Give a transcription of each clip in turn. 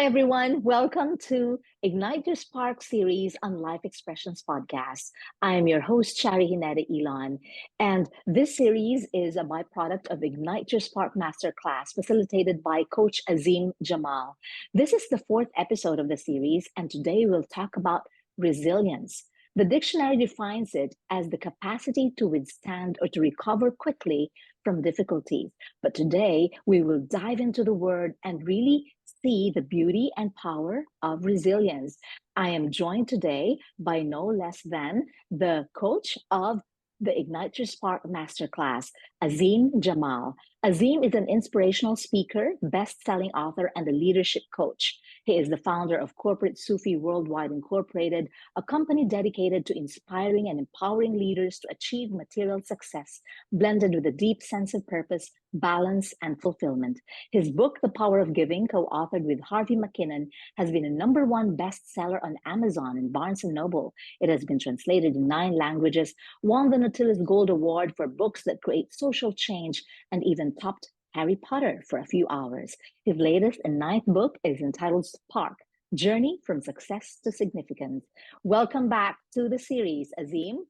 Hi, everyone. Welcome to Ignite Your Spark series on Life Expressions podcast. I am your host, Charie Ilon, and this series is a byproduct of Ignite Your Spark Masterclass facilitated by Coach Azim Jamal. This is the fourth episode of the series, and today we'll talk about resilience. The dictionary defines it as the capacity to withstand or to recover quickly from difficulties. But today we will dive into the word and really see the beauty and power of resilience. I am joined today by no less than the coach of the Ignite Your Spark Masterclass, Azim Jamal. Azim is an inspirational speaker, best-selling author, and a leadership coach. He is the founder of Corporate Sufi Worldwide Incorporated, a company dedicated to inspiring and empowering leaders to achieve material success, blended with a deep sense of purpose, balance, and fulfillment. His book, The Power of Giving, co-authored with Harvey McKinnon, has been a #1 bestseller on Amazon and Barnes & Noble. It has been translated in 9 languages, won the Nautilus Gold Award for books that create social change, and even topped Harry Potter for a few hours. His latest and 9th book is entitled Spark, Journey from Success to Significance. Welcome back to the series, Azim.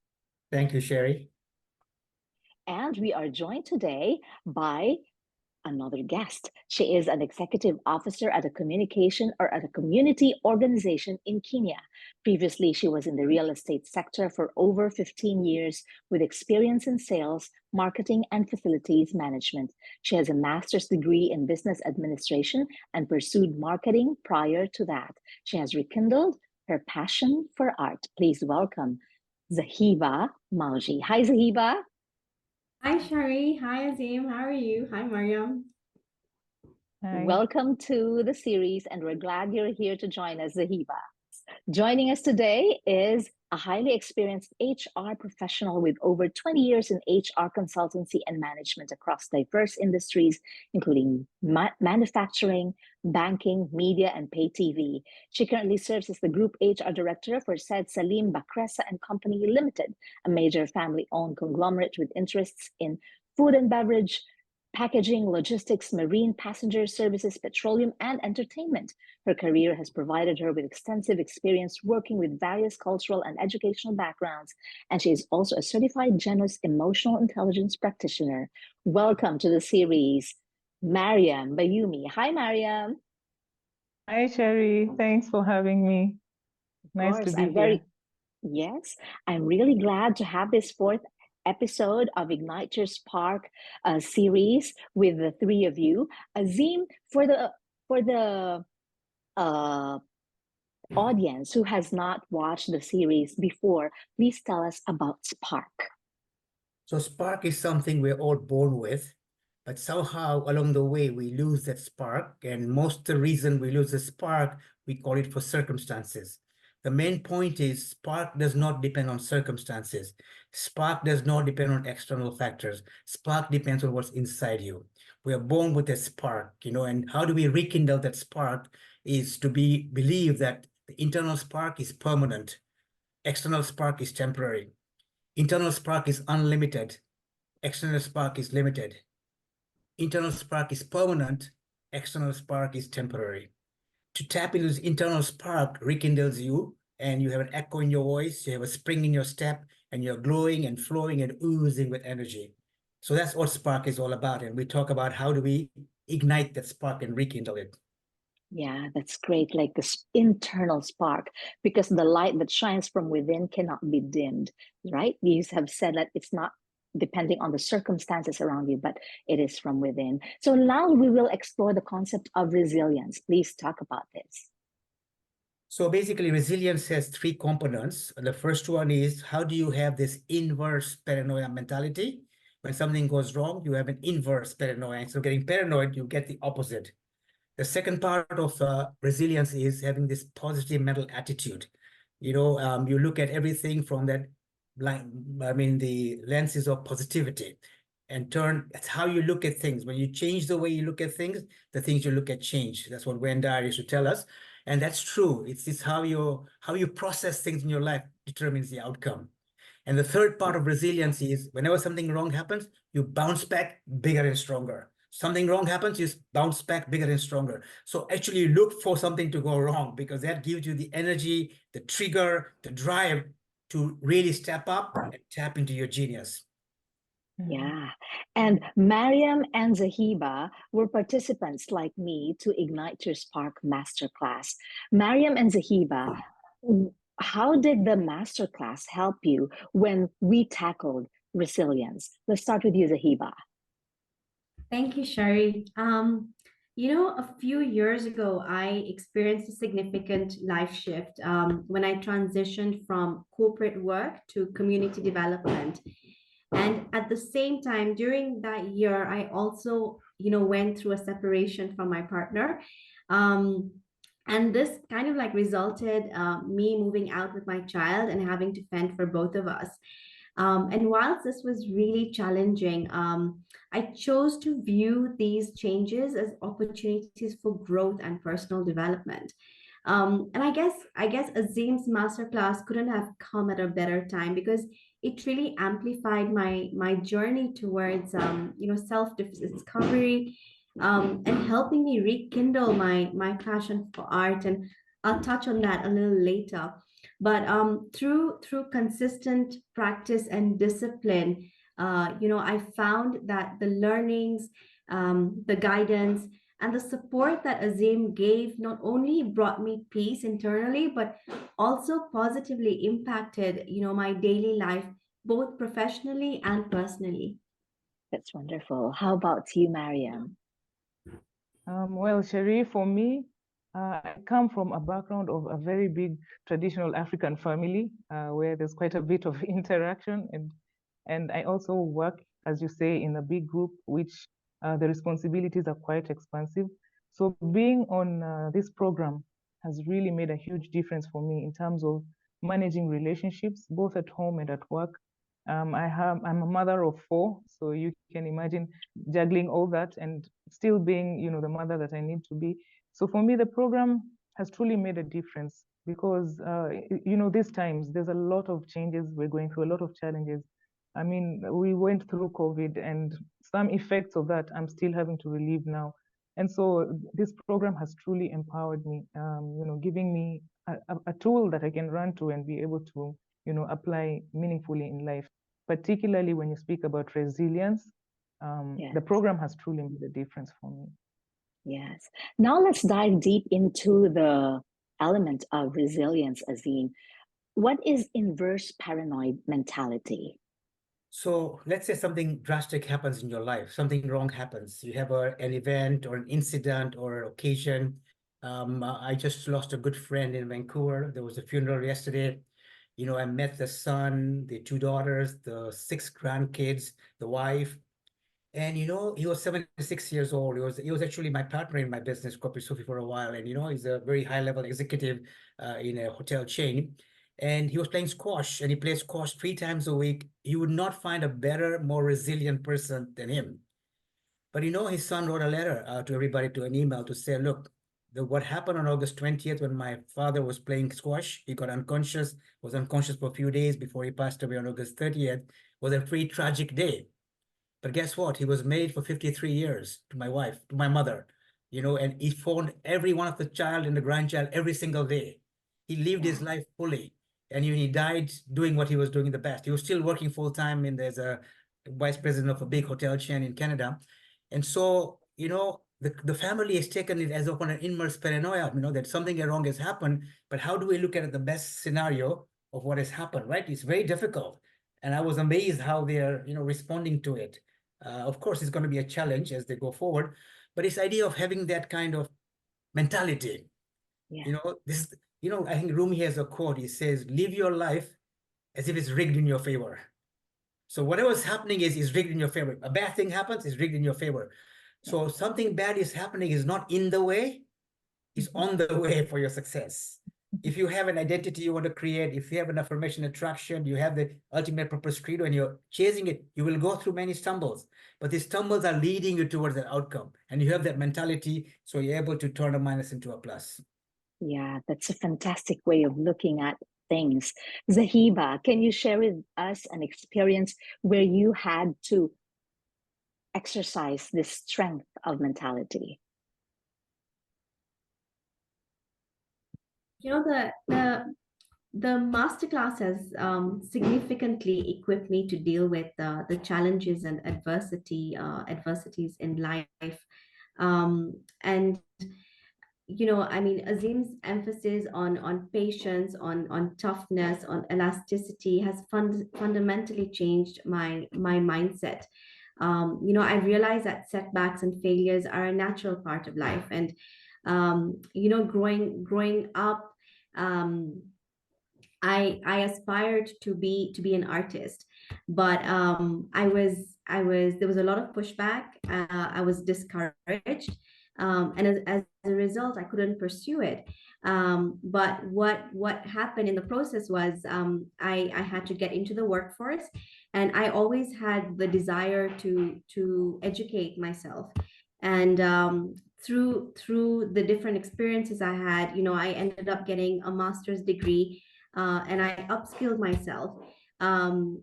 Thank you, Charie. And we are joined today by another guest. She is an executive officer at a community organization in Kenya. Previously, she was in the real estate sector for over 15 years with experience in sales, marketing, and facilities management. She has a master's degree in business administration and pursued marketing prior to that. She has rekindled her passion for art. Please welcome Zahiba Mawji. Hi, Zahiba. Hi, Charie. Hi, Azim. How are you? Hi, Mariam. Hi. Welcome to the series, and we're glad you're here to join us, Zahiba. Joining us today is a highly experienced HR professional with over 20 years in HR consultancy and management across diverse industries, including manufacturing, banking, media, and pay TV. She currently serves as the Group HR Director for Said Salim Bakresa and Company Limited, a major family-owned conglomerate with interests in food and beverage, packaging, logistics, marine, passenger services, petroleum, and entertainment. Her career has provided her with extensive experience working with various cultural and educational backgrounds, and she is also a certified generous emotional intelligence practitioner. Welcome to the series, Mariam Bayumi. Hi, Mariam. Hi, Charie. Thanks for having me. Nice to be here. Yes, I'm really glad to have this fourth episode of Ignite Your Spark series with the three of you. Azim, for the audience who has not watched the series before, please tell us about Spark. So spark is something we're all born with, but somehow along the way we lose that spark, and most of the reason we lose the spark, we call it for circumstances. The main point is spark does not depend on circumstances. Spark does not depend on external factors. Spark depends on what's inside you. We are born with a spark, and how do we rekindle that spark is to believe that the internal spark is permanent. External spark is temporary. Internal spark is unlimited. External spark is limited. Internal spark is permanent. External spark is temporary. To tap into this internal spark rekindles you, and you have an echo in your voice, you have a spring in your step, and you're glowing and flowing and oozing with energy. So that's what spark is all about. And we talk about how do we ignite that spark and rekindle it. Yeah, that's great. Like this internal spark, because the light that shines from within cannot be dimmed, right? You have said that it's not depending on the circumstances around you, but it is from within. So now we will explore the concept of resilience. Please talk about this. So basically, resilience has 3 components. The first one is, how do you have this inverse paranoia mentality? When something goes wrong, you have an inverse paranoia. Instead of getting paranoid, you get the opposite. The second part of resilience is having this positive mental attitude. You look at everything from that, the lenses of positivity, and that's how you look at things. When you change the way you look at things, the things you look at change. That's what Wayne Dyer used to tell us. And that's true. It's how you process things in your life determines the outcome. And the third part of resilience is whenever something wrong happens, you bounce back bigger and stronger. Something wrong happens, you bounce back bigger and stronger. So actually look for something to go wrong, because that gives you the energy, the trigger, the drive to really step up and tap into your genius. Yeah. And Mariam and Zahiba were participants like me to Ignite Your Spark Masterclass. Mariam and Zahiba, how did the masterclass help you when we tackled resilience? Let's start with you, Zahiba. Thank you, Charie. A few years ago, I experienced a significant life shift when I transitioned from corporate work to community development. And at the same time, during that year, I also, went through a separation from my partner. Um, and this kind of like resulted me moving out with my child and having to fend for both of us. And whilst this was really challenging, I chose to view these changes as opportunities for growth and personal development. And I guess Azim's masterclass couldn't have come at a better time because it really amplified my journey towards self discovery, and helping me rekindle my passion for art. And I'll touch on that a little later. But through consistent practice and discipline, I found that the learnings, the guidance, and the support that Azim gave not only brought me peace internally, but also positively impacted, my daily life, both professionally and personally. That's wonderful. How about you, Mariam? Well, Charie, for me, I come from a background of a very big traditional African family where there's quite a bit of interaction, and I also work, as you say, in a big group, which the responsibilities are quite expansive. So being on this program has really made a huge difference for me in terms of managing relationships, both at home and at work. I'm a mother of 4, so you can imagine juggling all that and still being, the mother that I need to be. So for me, the program has truly made a difference because, these times there's a lot of changes. We're going through a lot of challenges. I mean, we went through COVID, and some effects of that I'm still having to relieve now. And so this program has truly empowered me, giving me a tool that I can run to and be able to, apply meaningfully in life, particularly when you speak about resilience. Yes. The program has truly made a difference for me. Yes. Now let's dive deep into the element of resilience, Azim. What is inverse paranoid mentality? So let's say something drastic happens in your life, something wrong happens. You have an event or an incident or an occasion. I just lost a good friend in Vancouver. There was a funeral yesterday. I met the son, the 2 daughters, the 6 grandkids, the wife. And he was 76 years old. He was actually my partner in my business, Corporate Sophie, for a while. And he's a very high level executive in a hotel chain. And he was playing squash, and he plays squash 3 times a week. You would not find a better, more resilient person than him. But his son wrote a letter to everybody, to an email, to say, look, what happened on August 20th when my father was playing squash, he got unconscious, was unconscious for a few days before he passed away on August 30th, was a pretty tragic day. But guess what? He was married for 53 years to my wife, to my mother, and he phoned every one of the child and the grandchild every single day. He lived his life fully. And he died doing what he was doing the best. He was still working full time as a vice president of a big hotel chain in Canada. And so, the family has taken it as often an inverse paranoia, that something wrong has happened. But how do we look at the best scenario of what has happened, right? It's very difficult. And I was amazed how they're, responding to it. Of course, it's going to be a challenge as they go forward. But this idea of having that kind of mentality, Yeah. I think Rumi has a quote. He says, live your life as if it's rigged in your favor. So whatever's happening is rigged in your favor. A bad thing happens, is rigged in your favor. So something bad is happening is not in the way, is on the way for your success. If you have an identity you want to create, if you have an affirmation attraction, you have the ultimate purpose credo and you're chasing it, you will go through many stumbles. But these stumbles are leading you towards that outcome. And you have that mentality, so you're able to turn a minus into a plus. Yeah, that's a fantastic way of looking at things. Zahiba, can you share with us an experience where you had to exercise this strength of mentality? You know, the masterclass has significantly equipped me to deal with the challenges and adversities in life. And you know, I mean, Azim's emphasis on patience, on toughness, on elasticity has fundamentally changed my mindset. You know, I realize that setbacks and failures are a natural part of life, and you know, growing up, um, I aspired to be an artist, but I was there was a lot of pushback. I was discouraged, and as a result, I couldn't pursue it. But what happened in the process was I had to get into the workforce, and I always had the desire to educate myself, and through the different experiences I had, you know, I ended up getting a master's degree, and I upskilled myself. And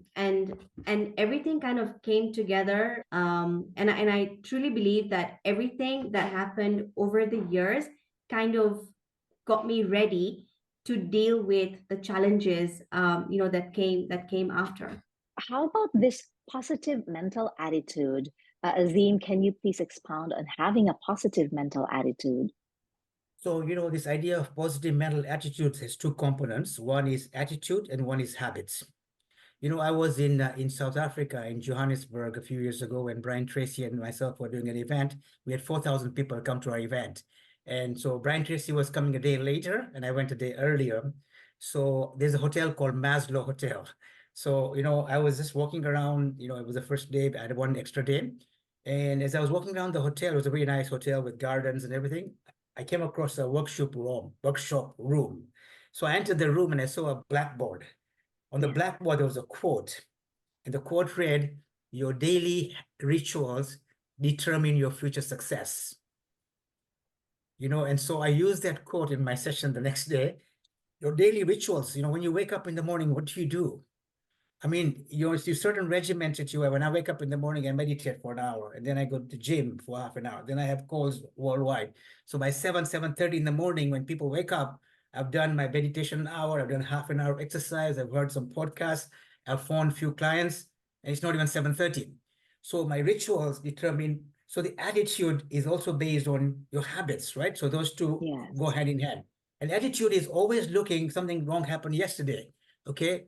everything kind of came together. And I truly believe that everything that happened over the years kind of got me ready to deal with the challenges, you know, that came after. How about this positive mental attitude? Azim, can you please expound on having a positive mental attitude? So, you know, this idea of positive mental attitudes has two components. One is attitude and one is habits. You know, I was in South Africa, in Johannesburg, a few years ago when Brian Tracy and myself were doing an event. We had 4,000 people come to our event. And so Brian Tracy was coming a day later, and I went a day earlier. So there's a hotel called Maslow Hotel. So, you know, I was just walking around, you know, it was the first day, I had one extra day. And as I was walking around the hotel, it was a very nice hotel with gardens and everything. I came across a workshop room. So I entered the room and I saw a blackboard. On the Yeah. blackboard, there was a quote, and the quote read, "Your daily rituals determine your future success." You know, and so I used that quote in my session the next day. Your daily rituals, you know, when you wake up in the morning, what do you do? I mean, you certain regiments that you have. When I wake up in the morning, I meditate for an hour, and then I go to the gym for half an hour. Then I have calls worldwide. So by 7:30 in the morning, when people wake up, I've done my meditation hour. I've done half an hour of exercise. I've heard some podcasts. I've phoned few clients, and it's not even 7:30. So my rituals determine. So the attitude is also based on your habits, right? So those two Yes. go hand in hand. And attitude is always looking something wrong happened yesterday. Okay,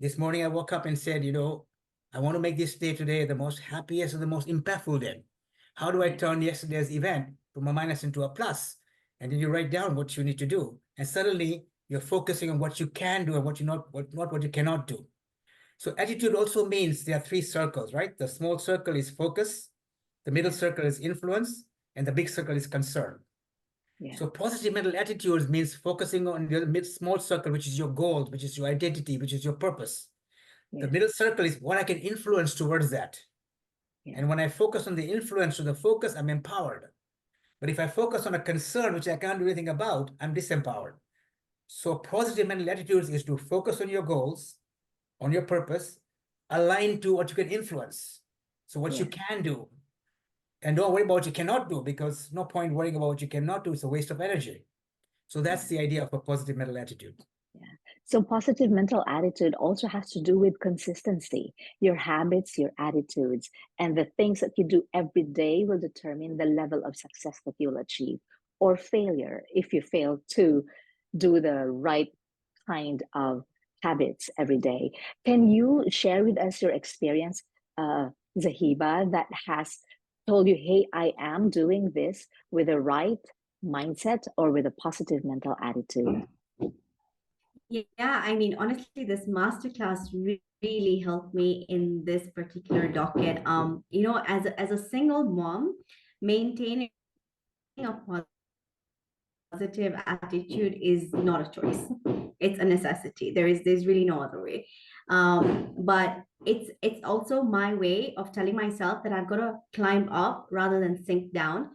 this morning I woke up and said, you know, I want to make this day today the most happiest and the most impactful day. How do I turn yesterday's event from a minus into a plus? And then you write down what you need to do. And suddenly you're focusing on what you can do and what you not what you cannot do. So attitude also means there are three circles, right? The small circle is focus, the middle circle is influence, and the big circle is concern. Yeah. So positive mental attitudes means focusing on the small circle, which is your goal, which is your identity, which is your purpose. The Yeah. middle circle is what I can influence towards that. Yeah. And when I focus on the influence or the focus, I'm empowered. But if I focus on a concern, which I can't do anything about, I'm disempowered. So positive mental attitudes is to focus on your goals, on your purpose, align to what you can influence. So what you Yes. can do. And don't worry about what you cannot do, because no point worrying about what you cannot do. It's a waste of energy. So that's the idea of a positive mental attitude. Yeah. So positive mental attitude also has to do with consistency. Your habits, your attitudes, and the things that you do every day will determine the level of success that you'll achieve, or failure if you fail to do the right kind of habits every day. Can you share with us your experience, Zahiba, that has told you, hey, I am doing this with the right mindset or with a positive mental attitude? Yeah, I mean, honestly, this masterclass really helped me in this particular docket. You know, as a single mom, maintaining a positive attitude is not a choice. It's a necessity. There's really no other way. But it's also my way of telling myself that I've got to climb up rather than sink down.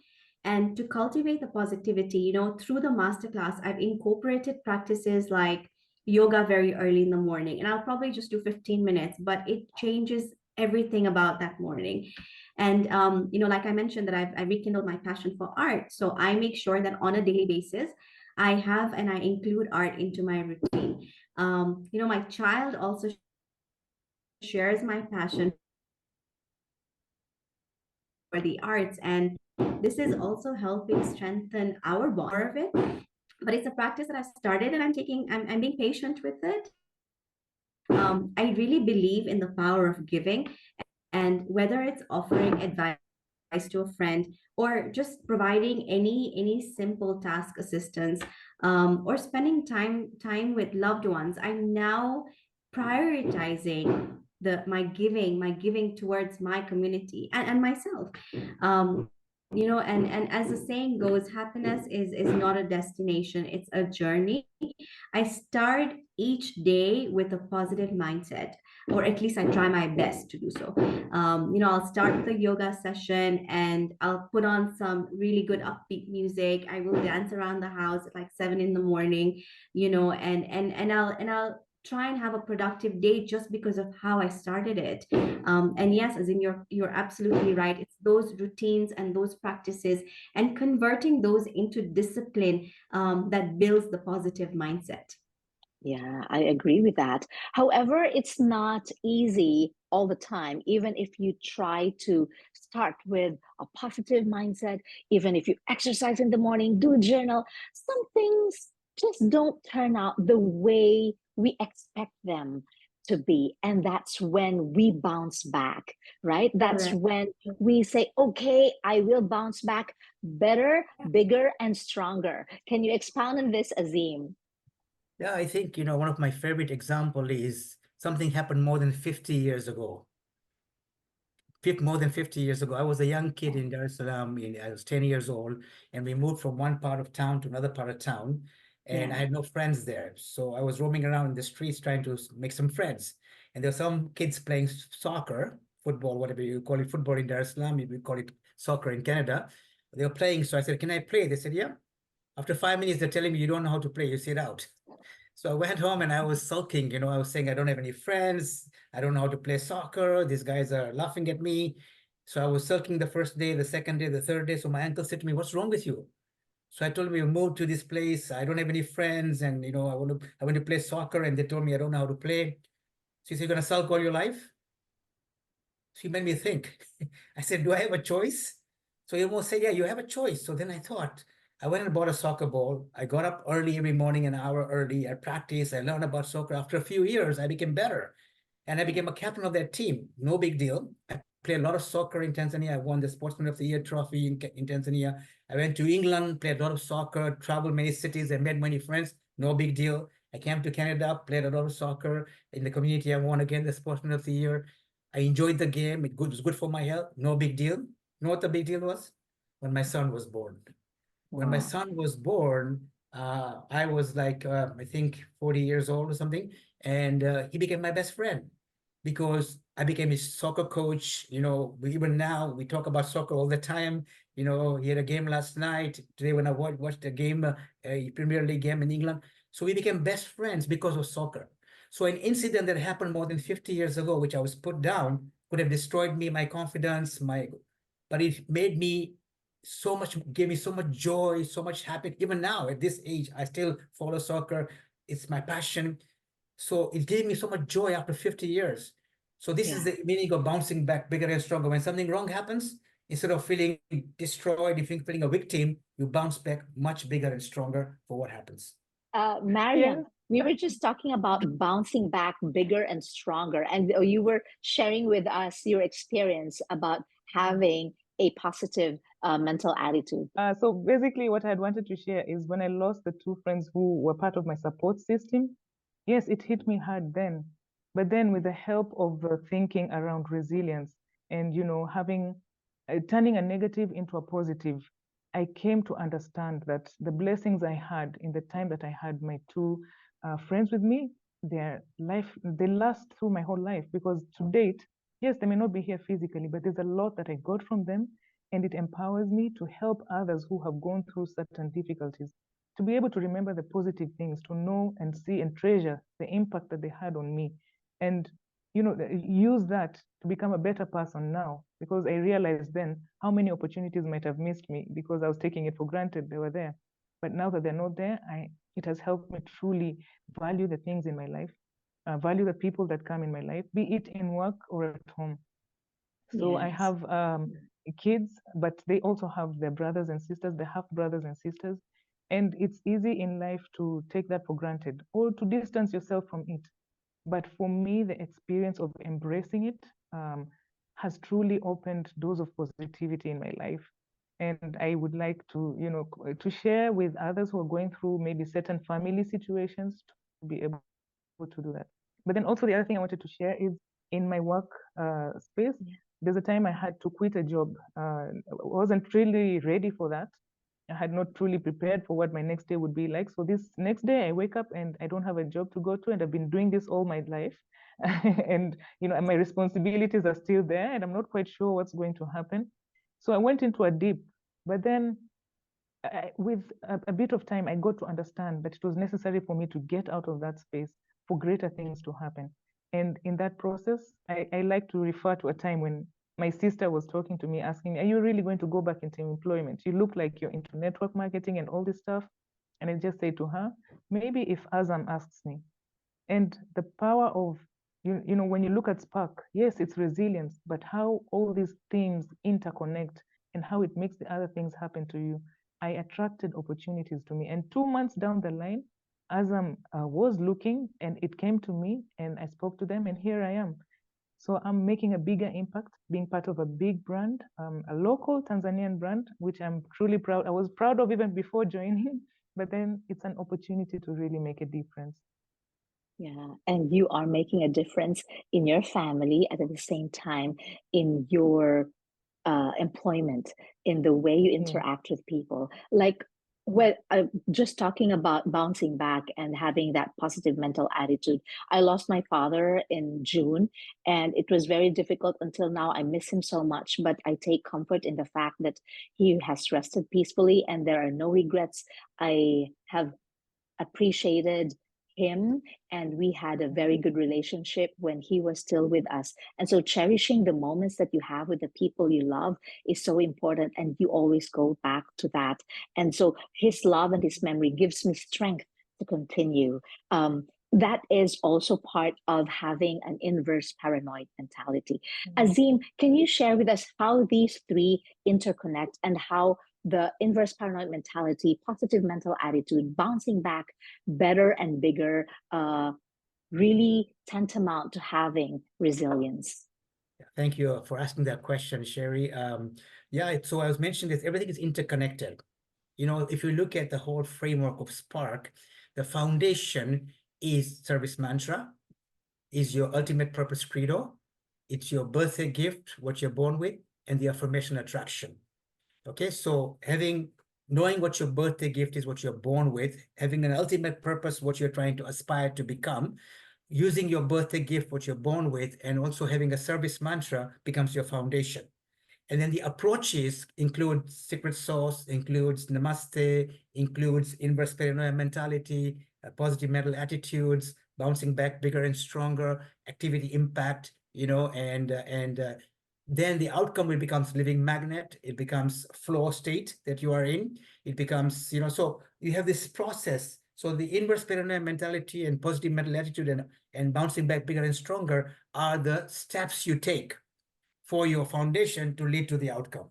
And to cultivate the positivity, you know, through the masterclass, I've incorporated practices like yoga very early in the morning. And I'll probably just do 15 minutes, but it changes everything about that morning. And like I mentioned, that I rekindled my passion for art. So I make sure that on a daily basis, I have and I include art into my routine. My child also shares my passion for the arts, and this is also helping strengthen our bond of it. But it's a practice that I started, and I'm being patient with it. I really believe in the power of giving, and whether it's offering advice to a friend or just providing any simple task assistance, or spending time with loved ones, I'm now prioritizing my giving towards my community and myself. And as the saying goes, happiness is not a destination, it's a journey. I start each day with a positive mindset, or at least I try my best to do so. I'll start with a yoga session and I'll put on some really good upbeat music. I will dance around the house at like 7 in the morning, and I'll try and have a productive day just because of how I started it. And yes, as in you're absolutely right. It's those routines and those practices and converting those into discipline that builds the positive mindset. Yeah, I agree with that. However, it's not easy all the time, even if you try to start with a positive mindset, even if you exercise in the morning, do a journal, some things just don't turn out the way we expect them to be. And that's when we bounce back, right? That's Correct. when we say, okay, I will bounce back better, bigger, and stronger. Can you expound on this, Azim? Yeah, I think, one of my favorite example is something happened more than 50 years ago. More than 50 years ago, I was a young kid in Dar es Salaam. I was 10 years old, and we moved from one part of town to another part of town, and I Yeah. had no friends there. So I was roaming around in the streets trying to make some friends. And there were some kids playing soccer, football, whatever you call it, football in Dar es Salaam, we call it soccer in Canada. They were playing, so I said, "Can I play?" They said, "Yeah." After 5 minutes, they're telling me, "You don't know how to play, you sit out." So I went home and I was sulking, I was saying, I don't have any friends. I don't know how to play soccer. These guys are laughing at me. So I was sulking the first day, the second day, the third day. So my uncle said to me, "What's wrong with you?" So I told him, "We moved to this place. I don't have any friends. And, I want to play soccer." And they told me I don't know how to play. So he said, "You're going to sulk all your life?" She made me think. I said, "Do I have a choice?" So he almost said, "Yeah, you have a choice." So then I thought, I went and bought a soccer ball. I got up early every morning, an hour early. I practiced. I learned about soccer. After a few years, I became better. And I became a captain of that team. No big deal. I played a lot of soccer in Tanzania. I won the Sportsman of the Year trophy in Tanzania. I went to England, played a lot of soccer, traveled many cities, and made many friends. No big deal. I came to Canada, played a lot of soccer. In the community, I won again the Sportsman of the Year. I enjoyed the game. It was good for my health. No big deal. You know what the big deal was? When my son was born. When my Wow. son was born, I was like, I think 40 years old or something. And he became my best friend because I became his soccer coach. Even now we talk about soccer all the time. He had a game last night. Today, when I watched a game, a Premier League game in England. So we became best friends because of soccer. So an incident that happened more than 50 years ago, which I was put down, could have destroyed me, my confidence, but it made me so much, gave me so much joy, so much happiness. Even now at this age, I still follow soccer. It's my passion. So it gave me so much joy after 50 years. So this is Yeah. the meaning of bouncing back bigger and stronger. When something wrong happens, instead of feeling destroyed, if you're feeling a victim, you bounce back much bigger and stronger for what happens. Mariam, Yeah. we were just talking about bouncing back bigger and stronger, and you were sharing with us your experience about having a positive mental attitude. So basically, what I'd wanted to share is when I lost the two friends who were part of my support system, yes, it hit me hard then. But then, with the help of thinking around resilience and, having turning a negative into a positive, I came to understand that the blessings I had in the time that I had my two friends with me, they last through my whole life because to date, yes, they may not be here physically, but there's a lot that I got from them, and it empowers me to help others who have gone through certain difficulties to be able to remember the positive things, to know and see and treasure the impact that they had on me, and use that to become a better person now, because I realized then how many opportunities might have missed me because I was taking it for granted they were there. But now that they're not there, it has helped me truly value the things in my life, value the people that come in my life, be it in work or at home. So I Yes. have kids, but they also have their brothers and sisters, they have brothers and sisters. And it's easy in life to take that for granted or to distance yourself from it. But for me, the experience of embracing it has truly opened doors of positivity in my life. And I would like to, to share with others who are going through maybe certain family situations to be able to do that. But then also the other thing I wanted to share is in my work space, there's a time I had to quit a job. I wasn't really ready for that. I had not truly prepared for what my next day would be like. So this next day I wake up and I don't have a job to go to, and I've been doing this all my life. And my responsibilities are still there, and I'm not quite sure what's going to happen. So I went into a dip, but then with a bit of time, I got to understand that it was necessary for me to get out of that space for greater things to happen. And in that process, I like to refer to a time when my sister was talking to me, asking, are you really going to go back into employment? You look like you're into network marketing and all this stuff. And I just say to her, maybe if Azam asks me. And the power of, when you look at Spark, yes, it's resilience, but how all these things interconnect and how it makes the other things happen to you. I attracted opportunities to me. And 2 months down the line, Azam was looking and it came to me and I spoke to them and here I am. So I'm making a bigger impact, being part of a big brand, a local Tanzanian brand, which I'm truly proud. I was proud of even before joining, but then it's an opportunity to really make a difference. Yeah, and you are making a difference in your family and at the same time in your employment, in the way you interact with people. Like, well, just talking about bouncing back and having that positive mental attitude. I lost my father in June, and it was very difficult until now. I miss him so much, but I take comfort in the fact that he has rested peacefully and there are no regrets. I have appreciated him, and we had a very good relationship when he was still with us. And so cherishing the moments that you have with the people you love is so important, and you always go back to that. And so his love and his memory gives me strength to continue. That is also part of having an inverse paranoid mentality. Azim, can you share with us how these three interconnect and how the inverse paranoid mentality, positive mental attitude, bouncing back better and bigger, really tantamount to having resilience? Thank you for asking that question, Charie. Yeah, so I was mentioning this, everything is interconnected. If you look at the whole framework of Spark, the foundation is service mantra, is your ultimate purpose credo, it's your birthday gift, what you're born with, and the affirmation attraction. Okay, so knowing what your birthday gift is, what you're born with, having an ultimate purpose, what you're trying to aspire to become, using your birthday gift, what you're born with, and also having a service mantra becomes your foundation. And then the approaches include secret sauce, includes namaste, includes inverse paranoia mentality, positive mental attitudes, bouncing back bigger and stronger, activity impact, and then the outcome will becomes living magnet. It becomes flow state that you are in. It becomes, so you have this process. So the inverse paranoia mentality and positive mental attitude and bouncing back bigger and stronger are the steps you take for your foundation to lead to the outcome.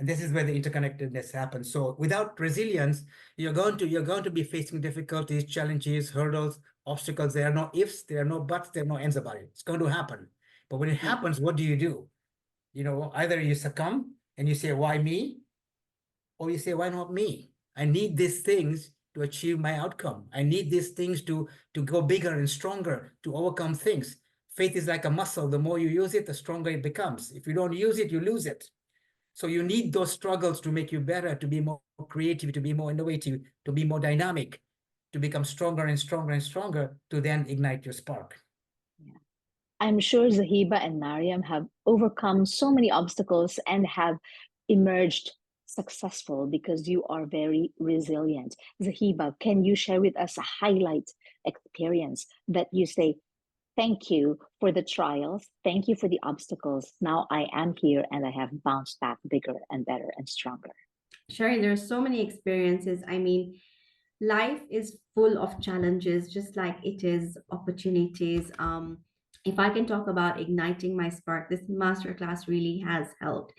And this is where the interconnectedness happens. So without resilience, you're going to be facing difficulties, challenges, hurdles, obstacles. There are no ifs, there are no buts, there are no ends about it. It's going to happen. But when it happens, what do? Either you succumb and you say, why me? Or you say, why not me? I need these things to achieve my outcome. I need these things to go bigger and stronger, to overcome things. Faith is like a muscle. The more you use it, the stronger it becomes. If you don't use it, you lose it. So you need those struggles to make you better, to be more creative, to be more innovative, to be more dynamic, to become stronger and stronger and stronger, to then ignite your spark. Yeah. I'm sure Zahiba and Mariam have overcome so many obstacles and have emerged successful because you are very resilient. Zahiba, can you share with us a highlight experience that you say, Thank you for the trials. Thank you for the obstacles. Now I am here and I have bounced back bigger and better and stronger. Charie, there's so many experiences. I mean, life is full of challenges, just like it is opportunities. If I can talk about igniting my spark, this masterclass really has helped.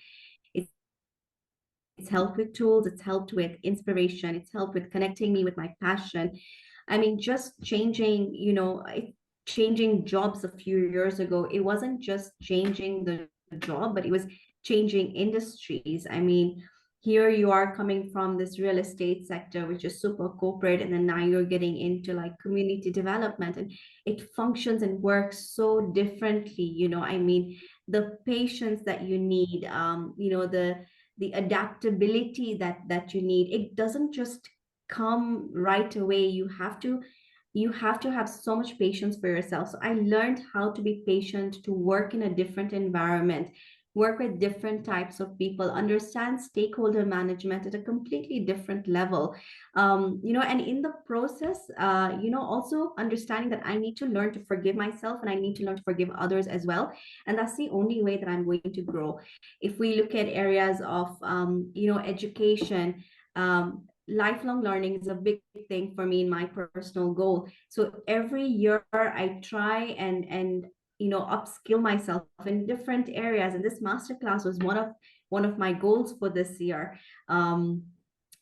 It's helped with tools, it's helped with inspiration, it's helped with connecting me with my passion. I mean, just changing, changing jobs a few years ago, it wasn't just changing the job, but it was changing industries. I mean, here you are coming from this real estate sector, which is super corporate, and then now you're getting into like community development, and it functions and works so differently. I mean, the patience that you need, the adaptability that you need, it doesn't just come right away. You have to have so much patience for yourself. So I learned how to be patient, to work in a different environment, work with different types of people, understand stakeholder management at a completely different level. And in the process, also understanding that I need to learn to forgive myself and I need to learn to forgive others as well. And that's the only way that I'm going to grow. If we look at areas of, education, lifelong learning is a big thing for me in my personal goal. So every year I try and upskill myself in different areas, and this masterclass was one of my goals for this year.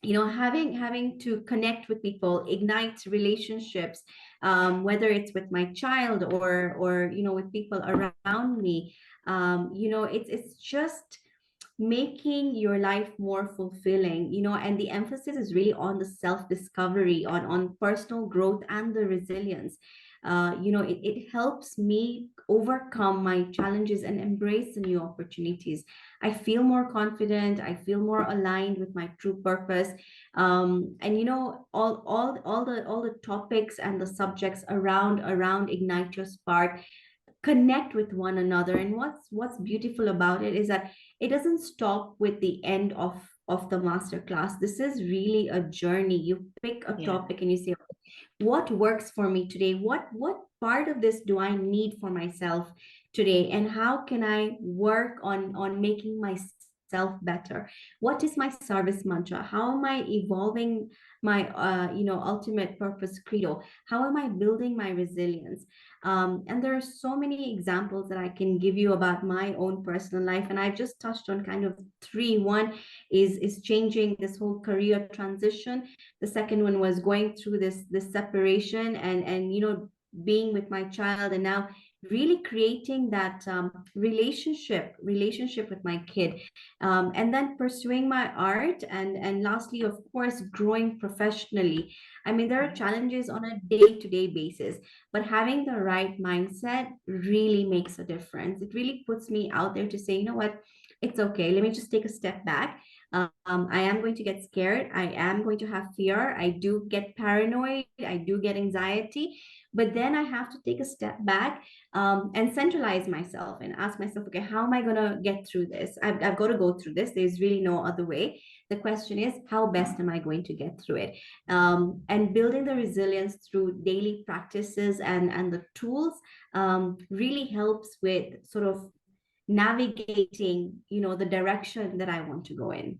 Having to connect with people, ignite relationships, whether it's with my child or with people around me. It's just making your life more fulfilling, and the emphasis is really on the self discovery, on personal growth and the resilience. It helps me overcome my challenges and embrace the new opportunities. I feel more confident, I feel more aligned with my true purpose. And all the topics and the subjects around ignite your spark connect with one another. And what's beautiful about it is that it doesn't stop with the end of the master class. This is really a journey. You pick a topic and you say, what works for me today? What part of this do I need for myself today? And how can I work on making myself better? What is my service mantra? How am I evolving my ultimate purpose credo? How am I building my resilience? And there are so many examples that I can give you about my own personal life, and I've just touched on kind of three. One is changing this whole career transition. The second one was going through this separation and being with my child, and now really creating that relationship with my kid, and then pursuing my art, and lastly, of course, growing professionally. I mean, there are challenges on a day-to-day basis, but having the right mindset really makes a difference. It really puts me out there to say, you know what, it's okay, let me just take a step back. I am going to get scared. I am going to have fear. I do get paranoid. I do get anxiety. But then I have to take a step back, and centralize myself and ask myself, okay, how am I going to get through this? I've got to go through this. There's really no other way. The question is, how best am I going to get through it? And building the resilience through daily practices and the tools really helps with sort of navigating the direction that I want to go in.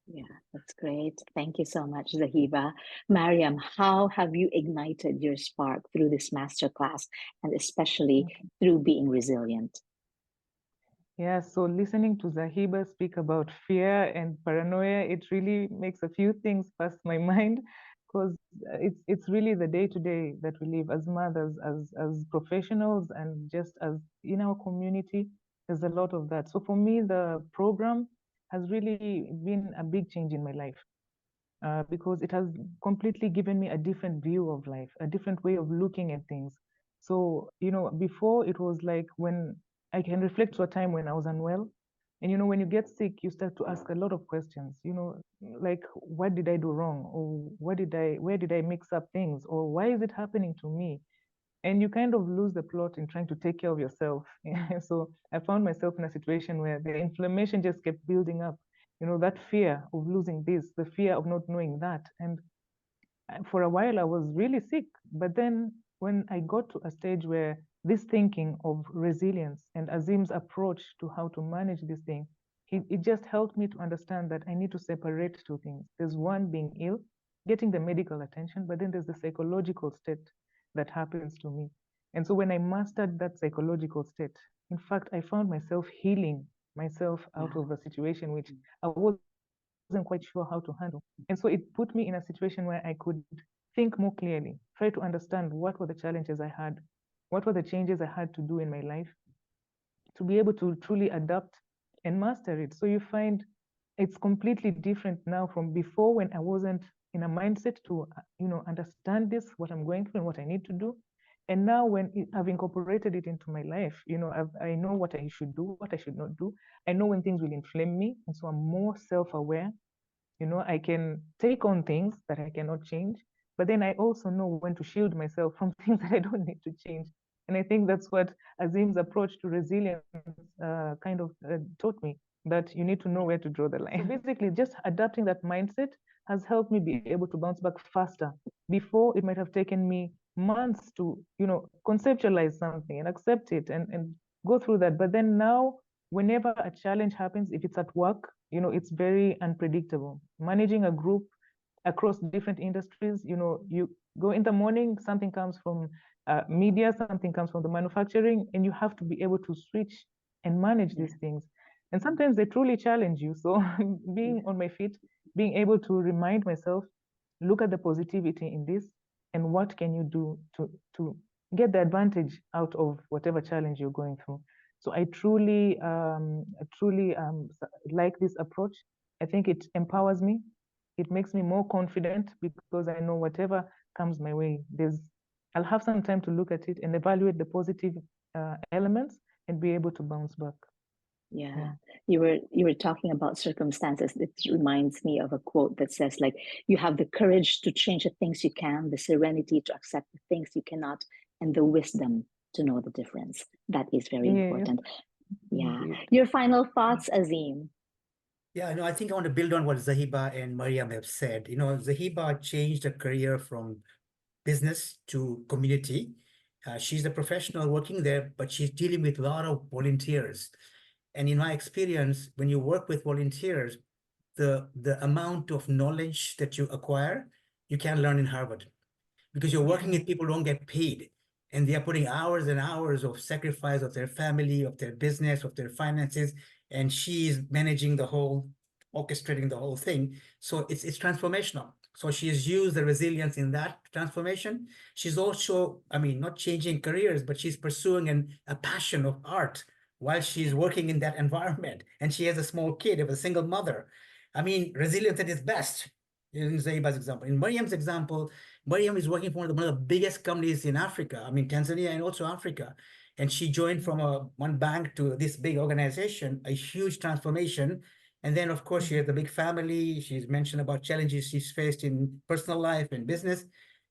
Yeah, that's great. Thank you so much, Zahiba. Mariam, how have you ignited your spark through this masterclass and especially through being resilient? Yeah, so listening to Zahiba speak about fear and paranoia, it really makes a few things pass my mind, because it's really the day-to-day that we live as mothers, as professionals, and just as in our community. There's a lot of that. So for me, the program has really been a big change in my life, because it has completely given me a different view of life, a different way of looking at things. So, before it was like, when I can reflect to a time when I was unwell. And, when you get sick, you start to ask a lot of questions, like, what did I do wrong? Or where did I mix up things? Or why is it happening to me? And you kind of lose the plot in trying to take care of yourself. So I found myself in a situation where the inflammation just kept building up. That fear of losing this, the fear of not knowing that. And for a while, I was really sick. But then when I got to a stage where this thinking of resilience and Azim's approach to how to manage this thing, it just helped me to understand that I need to separate two things. There's one, being ill, getting the medical attention, but then there's the psychological state that happens to me. And so when I mastered that psychological state, in fact, I found myself healing myself out of a situation which I wasn't quite sure how to handle. And so it put me in a situation where I could think more clearly, try to understand what were the challenges I had, what were the changes I had to do in my life to be able to truly adapt and master it. So you find it's completely different now from before, when I wasn't in a mindset to, understand this, what I'm going through and what I need to do. And now when I've incorporated it into my life, I know what I should do, what I should not do. I know when things will inflame me. And so I'm more self-aware. I can take on things that I cannot change, but then I also know when to shield myself from things that I don't need to change. And I think that's what Azim's approach to resilience kind of taught me, that you need to know where to draw the line. So basically, just adapting that mindset has helped me be able to bounce back faster. Before, it might have taken me months to, conceptualize something and accept it and go through that. But then now, whenever a challenge happens, if it's at work, it's very unpredictable. Managing a group across different industries, you go in the morning, something comes from media, something comes from the manufacturing, and you have to be able to switch and manage these things. And sometimes they truly challenge you. So being on my feet, being able to remind myself, look at the positivity in this, and what can you do to get the advantage out of whatever challenge you're going through. So I truly like this approach. I think it empowers me. It makes me more confident because I know whatever comes my way, I'll have some time to look at it and evaluate the positive elements and be able to bounce back. Yeah. You were talking about circumstances. It reminds me of a quote that says, like, you have the courage to change the things you can, the serenity to accept the things you cannot, and the wisdom to know the difference. That is very important. Yeah. Your final thoughts, Azim? Yeah, I think I want to build on what Zahiba and Mariam have said. Zahiba changed her career from business to community. She's a professional working there, but she's dealing with a lot of volunteers. And in my experience, when you work with volunteers, the amount of knowledge that you acquire, you can't learn in Harvard, because you're working with people who don't get paid, and they are putting hours and hours of sacrifice of their family, of their business, of their finances, and she's managing the whole, orchestrating the whole thing. So it's transformational. So she has used the resilience in that transformation. She's also, not changing careers, but she's pursuing a passion of art while she's working in that environment. And she has a small kid, of a single mother. Resilience at its best, in Zahiba's example. In Mariam's example, Mariam is working for one of the biggest companies in Africa, Tanzania and also Africa. And she joined from one bank to this big organization, a huge transformation. And then, of course, she has a big family. She's mentioned about challenges she's faced in personal life and business.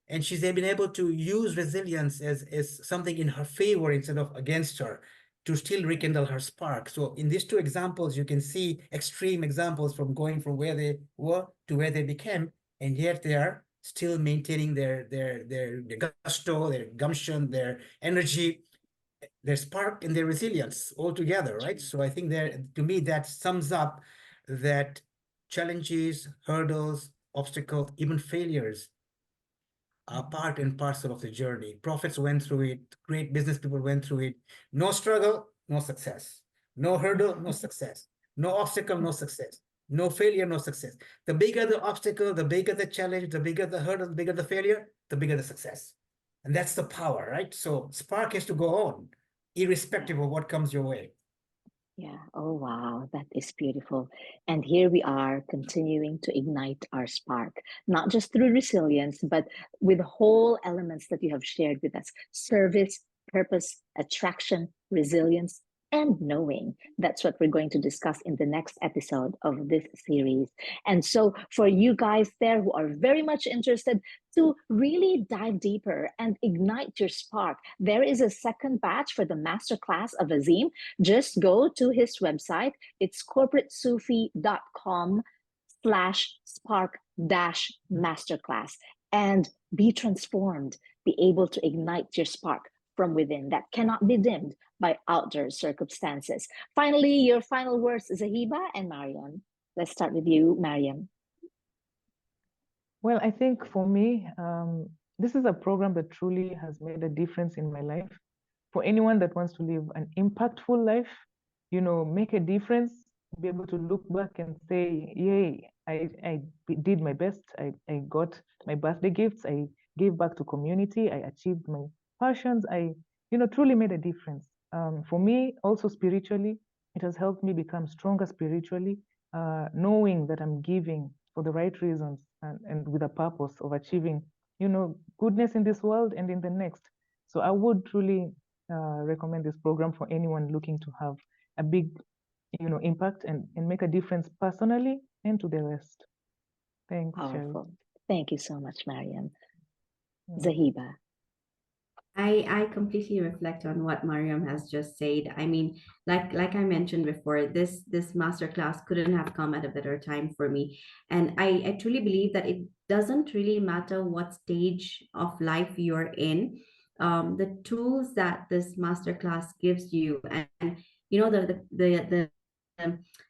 And she's been able to use resilience as something in her favor instead of against her, to still rekindle her spark. So in these two examples, you can see extreme examples from going from where they were to where they became, and yet they are still maintaining their gusto, their gumption, their energy, their spark, and their resilience all together, right? So I think to me, that sums up that challenges, hurdles, obstacles, even failures are part and parcel of the journey. Prophets went through it. Great business people went through it. No struggle, no success. No hurdle, no success. No obstacle, no success. No failure, no success. The bigger the obstacle, the bigger the challenge, the bigger the hurdle, the bigger the failure, the bigger the success. And that's the power, right? So spark has to go on, irrespective of what comes your way. Yeah. Oh, wow. That is beautiful. And here we are continuing to ignite our spark, not just through resilience, but with whole elements that you have shared with us: service, purpose, attraction, resilience, and knowing. That's what we're going to discuss in the next episode of this series. And so, for you guys there who are very much interested to really dive deeper and ignite your spark, there is a second batch for the masterclass of Azim. Just go to his website. It's corporatesufi.com/spark-masterclass and be transformed. Be able to ignite your spark from within that cannot be dimmed by outer circumstances. Finally, your final words, Zahiba and Mariam. Let's start with you, Mariam. Well, I think for me, this is a program that truly has made a difference in my life. For anyone that wants to live an impactful life, make a difference, be able to look back and say, yay, I did my best. I got my birthday gifts. I gave back to community. I achieved my passions. I, truly made a difference. For me, also spiritually, it has helped me become stronger spiritually, knowing that I'm giving for the right reasons and with a purpose of achieving, goodness in this world and in the next. So I would truly recommend this program for anyone looking to have a big, impact and make a difference personally and to the rest. Thanks, Charie. Powerful. Thank you so much, Mariam. Yeah. Zahiba. I completely reflect on what Mariam has just said. I mean, like I mentioned before, this masterclass couldn't have come at a better time for me. And I truly believe that it doesn't really matter what stage of life you're in. The tools that this masterclass gives you, and the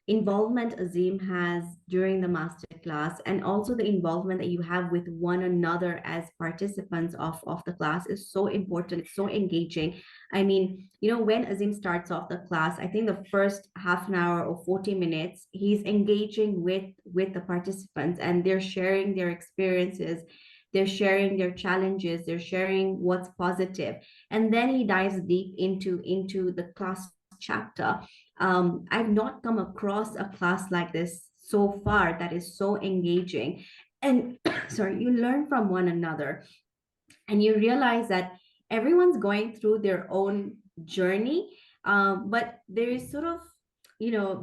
involvement Azim has during the masterclass, and also the involvement that you have with one another as participants of the class is so important. It's so engaging. I mean, when Azim starts off the class, I think the first half an hour or 40 minutes, he's engaging with the participants, and they're sharing their experiences. They're sharing their challenges. They're sharing what's positive, and then he dives deep into the class chapter. I've not come across a class like this so far that is so engaging. And sorry, you learn from one another, and you realize that everyone's going through their own journey, but there is sort of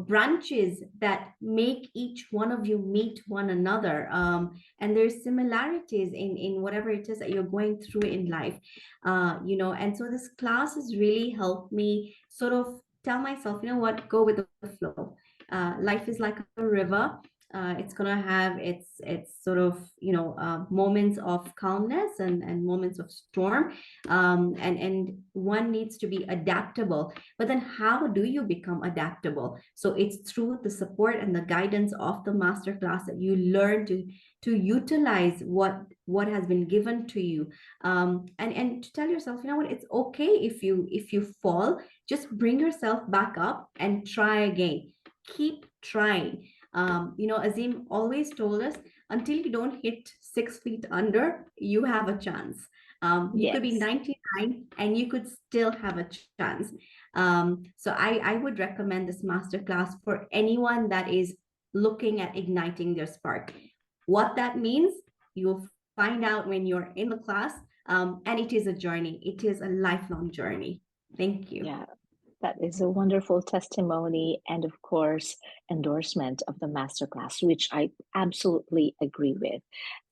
branches that make each one of you meet one another, and there's similarities in whatever it is that you're going through in life, and so this class has really helped me sort of tell myself, what, go with the flow. Life is like a river. It's gonna have its sort of moments of calmness and moments of storm, and one needs to be adaptable. But then how do you become adaptable? So it's through the support and the guidance of the master class that you learn to utilize what has been given to you, and to tell yourself, what, it's okay if you fall. Just bring yourself back up and try again. Keep trying. Azim always told us, until you don't hit 6 feet under, you have a chance. You could be Yes. 99 and you could still have a chance. So I would recommend this masterclass for anyone that is looking at igniting their spark. What that means, you'll find out when you're in the class, and it is a journey. It is a lifelong journey. Thank you. Yeah. That is a wonderful testimony and, of course, endorsement of the masterclass, which I absolutely agree with.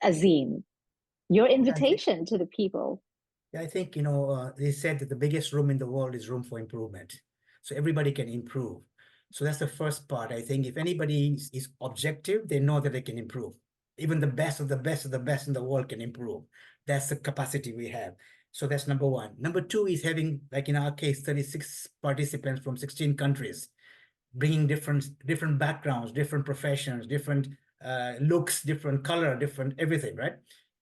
Azim, your invitation to the people. Yeah, I think, they said that the biggest room in the world is room for improvement. So everybody can improve. So that's the first part. I think if anybody is objective, they know that they can improve. Even the best of the best of the best in the world can improve. That's the capacity we have. So that's number one. Number two is having, like in our case, 36 participants from 16 countries, bringing different backgrounds, different professions, different looks, different color, different everything, right?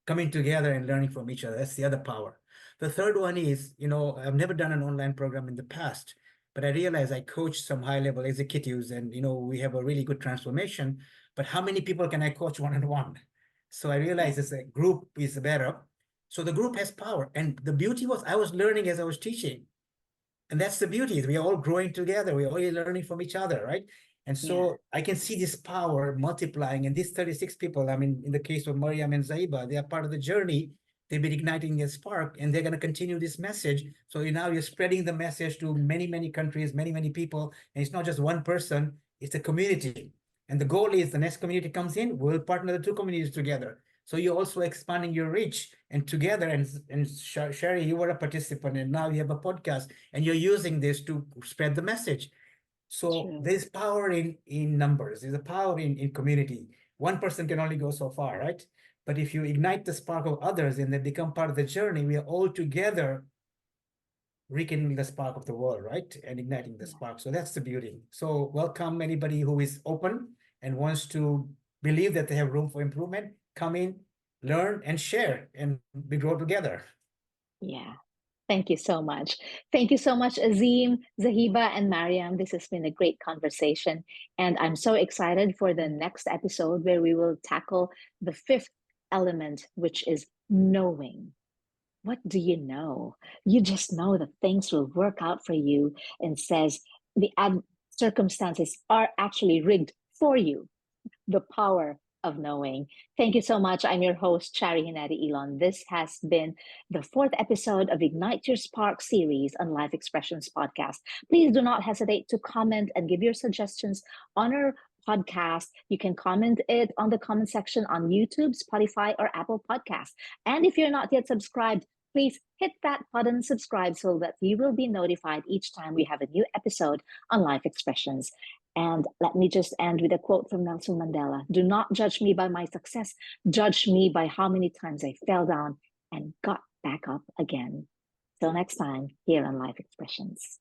Coming together and learning from each other. That's the other power. The third one is, I've never done an online program in the past, but I realized I coach some high-level executives and, we have a really good transformation, but how many people can I coach one-on-one? So I realized as a group is better. So the group has power. And the beauty was I was learning as I was teaching. And that's the beauty. We're all growing together. We're all learning from each other, right? And so I can see this power multiplying. And these 36 people, I mean, in the case of Mariam and Zahiba, they are part of the journey. They've been igniting a spark, and they're going to continue this message. So now you're spreading the message to many, many countries, many, many people. And it's not just one person, it's a community. And the goal is the next community comes in, we'll partner the two communities together. So you're also expanding your reach, and together, and Charie, you were a participant, and now you have a podcast, and you're using this to spread the message. So True. there's power in numbers. There's a power in community. One person can only go so far, right? But if you ignite the spark of others and they become part of the journey, we are all together rekindling the spark of the world, right? And igniting the Yeah. spark. So that's the beauty. So welcome anybody who is open and wants to believe that they have room for improvement. Come in, learn, and share, and we grow together. Yeah. Thank you so much. Thank you so much, Azim, Zahiba, and Mariam. This has been a great conversation. And I'm so excited for the next episode where we will tackle the fifth element, which is knowing. What do you know? You just know that things will work out for you, and says the circumstances are actually rigged for you. The power of knowing. Thank you so much. I'm your host, Charie Ilon. This has been the fourth episode of Ignite Your Spark series on Life Expressions podcast. Please do not hesitate to comment and give your suggestions on our podcast. You can comment it on the comment section on YouTube, Spotify, or Apple Podcasts. And if you're not yet subscribed, please hit that button, subscribe, so that you will be notified each time we have a new episode on Life Expressions. And let me just end with a quote from Nelson Mandela. Do not judge me by my success. Judge me by how many times I fell down and got back up again. Till next time, here on Life Expressions.